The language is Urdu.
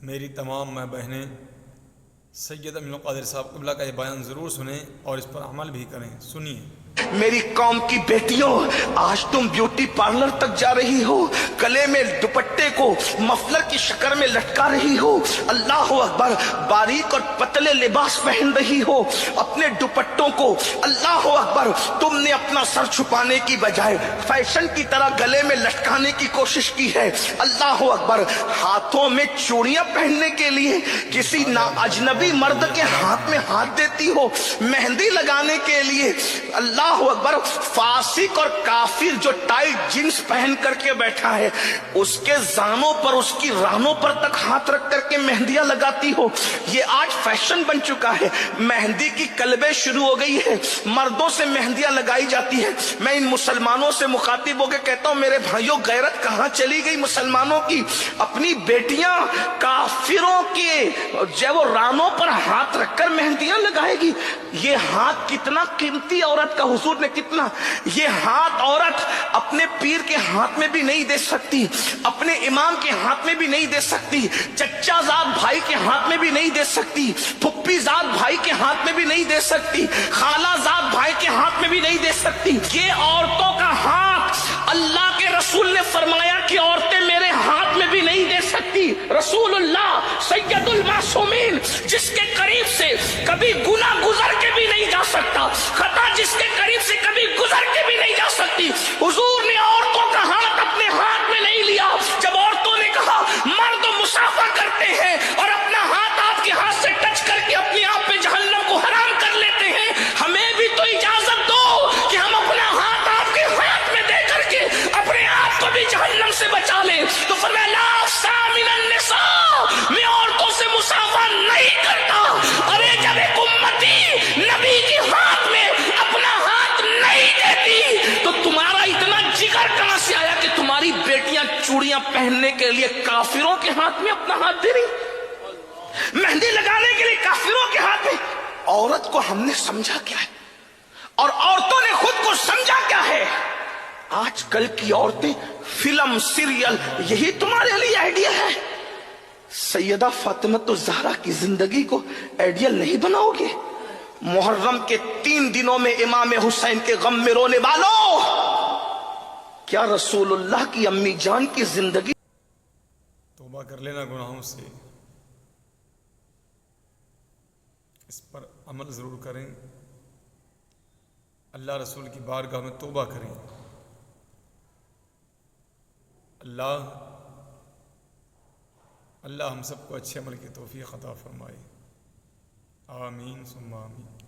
میری تمام ماں بہنیں سید امین القادری صاحب قبلہ کا یہ بیان ضرور سنیں اور اس پر عمل بھی کریں. سنیے. میری قوم کی بیٹیوں، آج تم بیوٹی پارلر تک جا رہی ہو، گلے میں دوپٹے کو مفلر کی شکل میں لٹکا رہی ہو، اللہ اکبر، باریک اور پتلے لباس پہن رہی ہو، اپنے دوپٹوں کو اللہ اکبر تم نے اپنا سر چھپانے کی بجائے فیشن کی طرح گلے میں لٹکانے کی کوشش کی ہے. اللہ اکبر، ہاتھوں میں چوڑیاں پہننے کے لیے کسی اجنبی مرد کے ہاتھ میں ہاتھ دیتی ہو، مہندی لگانے کے لیے اللہ اکبر فاسق اور کافر جو ٹائٹ جینس پہن کر کے بیٹھا ہے اس کے زانوں پر، اس کی رانوں پر تک ہاتھ رکھ کر کے مہندیاں لگاتی ہو. یہ آج فیشن بن چکا ہے. مہندی کی کلبیں شروع ہو گئی ہے، مردوں سے مہندیاں لگائی جاتی ہے. میں ان مسلمانوں سے مخاطب ہو کے کہتا ہوں میرے بھائیوں، غیرت کہاں چلی گئی مسلمانوں کی؟ اپنی بیٹیاں کافروں کے جو وہ رانوں پر ہاتھ رکھ کر مہندیاں لگائے گی. یہ ہاتھ کتنا قیمتی عورت کا، حضور نے کتنا، یہ ہاتھ عورت اپنے پیر کے ہاتھ میں بھی نہیں دے سکتی، اپنے امام کے ہاتھ میں بھی نہیں دے سکتی، چچا زاد بھائی کے ہاتھ میں بھی نہیں دے سکتی، پھپھی زاد بھائی کے ہاتھ میں بھی نہیں دے سکتی، خالہ زاد بھائی کے ہاتھ میں بھی نہیں دے سکتی. یہ عورتوں کا ہاتھ اللہ کے رسول نے فرمایا کہ عورتیں میرے ہاتھ میں بھی نہیں دے سکتی. رسول اللہ سید المعصومین جس کے قریب سے کبھی گناہ گزر کے بھی نہیں جا سکتا، خطا جس کے قریب سے کبھی گزر کے بھی نہیں جا سکتی، حضور نے عورتوں کا ہاتھ اپنے ہاتھ میں نہیں لیا. جب عورتوں نے کہا مرد مسافہ کرتے ہیں اور اپنا ہاتھ آپ کے ہاتھ سے ٹچ کر کے اپنے آپ پہ جہنم کو حرام کر لیتے ہیں، ہمیں بھی تو اجازت دو کہ ہم اپنا ہاتھ آپ کے ہاتھ میں دے کر کے اپنے آپ کو بھی جہنم سے بچا لیں. تو فرمایا لا افسا من النساء، میں عورتوں سے مسافہ نہیں کرتا. ارے جب ایک امتی نبی کے ہاتھ میں اپنا ہاتھ نہیں دیتی تو تمہارا اتنا جگر کہاں سے آیا کہ تمہاری بیٹیاں چوڑیاں پہننے کے لیے کافروں کے ہاتھ میں اپنا ہاتھ دے رہی، مہندی لگانے کے لیے کافروں کے ہاتھ میں؟ عورت کو ہم نے سمجھا کیا ہے اور عورتوں نے خود کو سمجھا کیا ہے؟ آج کل کی عورتیں فلم، سیریل، یہی تمہارے لیے آئیڈیا ہے؟ سیدہ فاطمہ الزہرا کی زندگی کو آئیڈیل نہیں بناؤ گے؟ محرم کے 3 دنوں میں امام حسین کے غم میں رونے والوں، کیا رسول اللہ کی امی جان کی زندگی؟ توبہ کر لینا گناہوں سے، اس پر عمل ضرور کریں. اللہ رسول کی بارگاہ میں توبہ کریں. اللہ ہم سب کو اچھے عمل کی توفیق عطا فرمائے. آمین ثم آمین.